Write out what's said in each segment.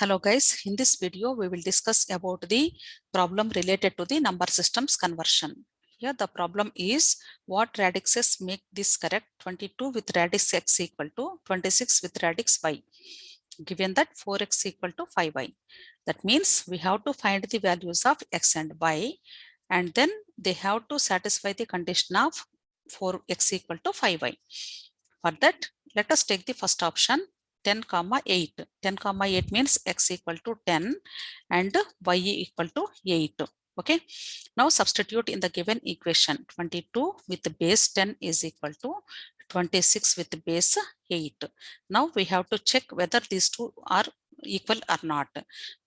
Hello guys, in this video we will discuss about the problem related to the number systems conversion. Here the problem is what radixes make this correct. 22 with radix x equal to 26 with radix y, given that 4x equal to 5y. That means we have to find the values of x and y, and then they have to satisfy the condition of 4x equal to 5y. For that, let us take the first option, 10, 8. 10, 8 means x equal to 10 and y equal to 8. Okay. Now substitute in the given equation. 22 with the base 10 is equal to 26 with the base 8. Now we have to check whether these two are equal or not.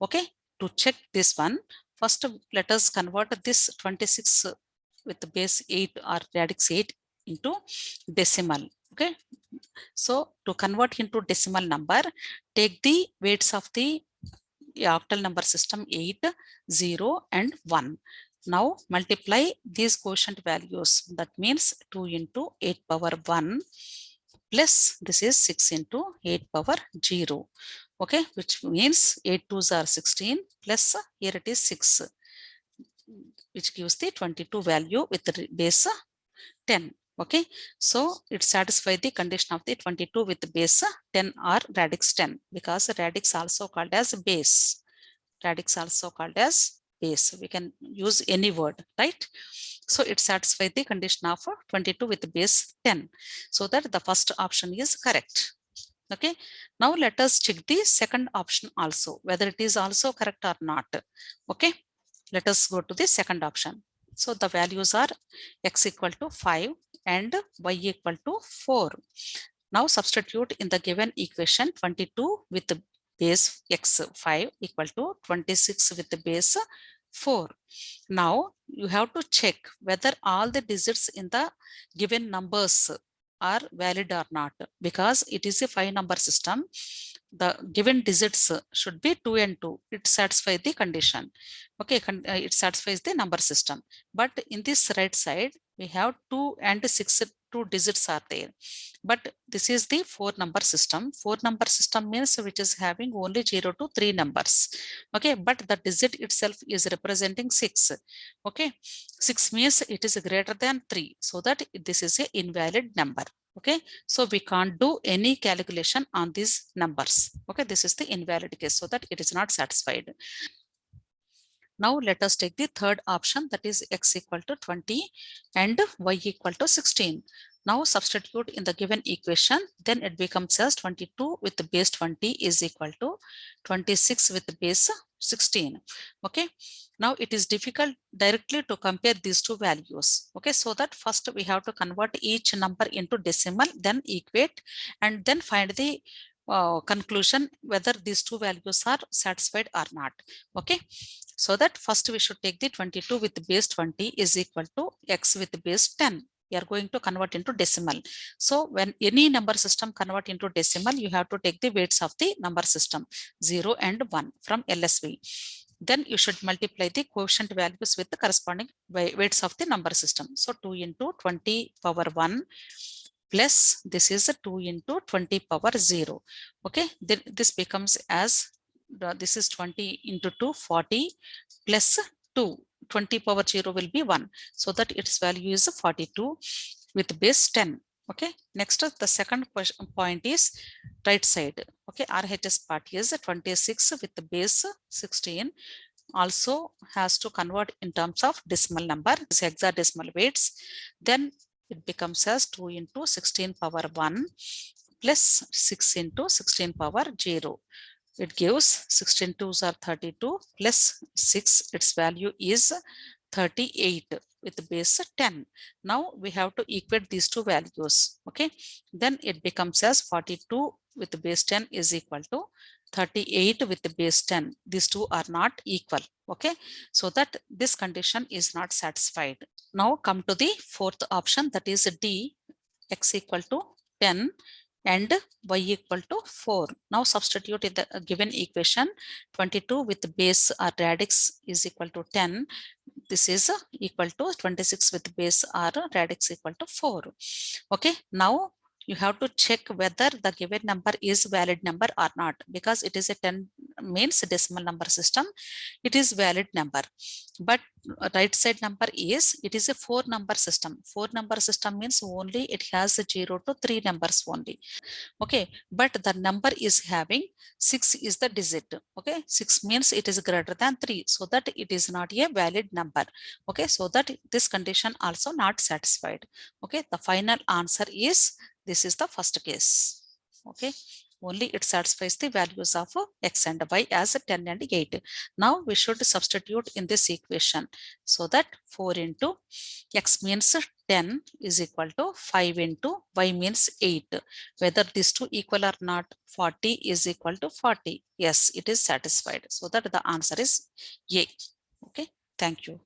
Okay. To check this one, first let us convert this 26 with the base 8 or radix 8 into decimal. Okay. So to convert into decimal number, take the weights of the octal number system 8, 0 and 1. Now multiply these quotient values. That means 2 into 8 power 1 plus this is 6 into 8 power 0. Okay, which means 8 2s are 16 plus here it is 6, which gives the 22 value with the base 10. Okay, so it satisfies the condition of the 22 with base 10 or radix 10, because radix also called as base. Radix also called as base. We can use any word, right? So it satisfies the condition of 22 with base 10. So that the first option is correct. Okay, now let us check the second option also, whether it is also correct or not. Okay, let us go to the second option. So the values are x equal to 5 and y equal to 4. Now substitute in the given equation 22 with the base x 5 equal to 26 with the base 4. Now you have to check whether all the digits in the given numbers are valid or not, because it is a 5-number system. The given digits should be 2 and 2. It satisfies the condition. Okay, it satisfies the number system. But in this right side, we have 2 and 6, 2 digits are there. But this is the 4-number system. 4-number system means which is having only 0 to 3 numbers. Okay, but the digit itself is representing 6. Okay, 6 means it is greater than 3. So that this is an invalid number. Okay, so we can't do any calculation on these numbers. Okay, this is the invalid case, so that it is not satisfied. Now let us take the third option, that is x equal to 20 and y equal to 16. Now substitute in the given equation, then it becomes as 22 with the base 20 is equal to 26 with the base 16. Okay, now it is difficult directly to compare these two values. Okay, so that first we have to convert each number into decimal, then equate, and then find the conclusion whether these two values are satisfied or not. Okay, so that first we should take the 22 with the base 20 is equal to x with the base 10. We are going to convert into decimal. So when any number system convert into decimal, you have to take the weights of the number system 0 and 1 from LSV. Then you should multiply the quotient values with the corresponding weights of the number system. So 2 into 20 power 1 plus this is a 2 into 20 power 0. Okay, then this becomes as this is 20 into 2, 40 plus 2. 20 power 0 will be 1. So that its value is 42 with base 10. Okay, next the second point is right side. Okay, RHS part is 26 with the base 16. Also has to convert in terms of decimal number, is hexadecimal weights. Then it becomes as 2 into 16 power 1 plus 6 into 16 power 0. It gives 16 2s are 32 plus 6, its value is 38 with the base 10. Now we have to equate these two values. Okay, then it becomes as 42 with the base 10 is equal to 38 with the base 10. These two are not equal. Okay, so that this condition is not satisfied. Now come to the fourth option, that is D, x equal to 10 and y equal to 4. Now substitute in the given equation, 22 with the base or radix is equal to 10. This is equal to 26 with base or radix equal to 4. Okay, now you have to check whether the given number is valid number or not, because it is a 10 means decimal number system, it is valid number. But right side number is, it is a 4-number system. 4-number system means only it has 0 to 3 numbers only. Okay, but the number is having 6 is the digit. Okay, 6 means it is greater than 3, so that it is not a valid number. Okay, so that this condition also not satisfied. Okay, the final answer is, this is the first case. Okay, only it satisfies the values of x and y as 10 and 8. Now we should substitute in this equation, so that 4 into x means 10 is equal to 5 into y means 8. Whether these two equal or not, 40 is equal to 40. Yes, it is satisfied. So that the answer is A. Okay, thank you.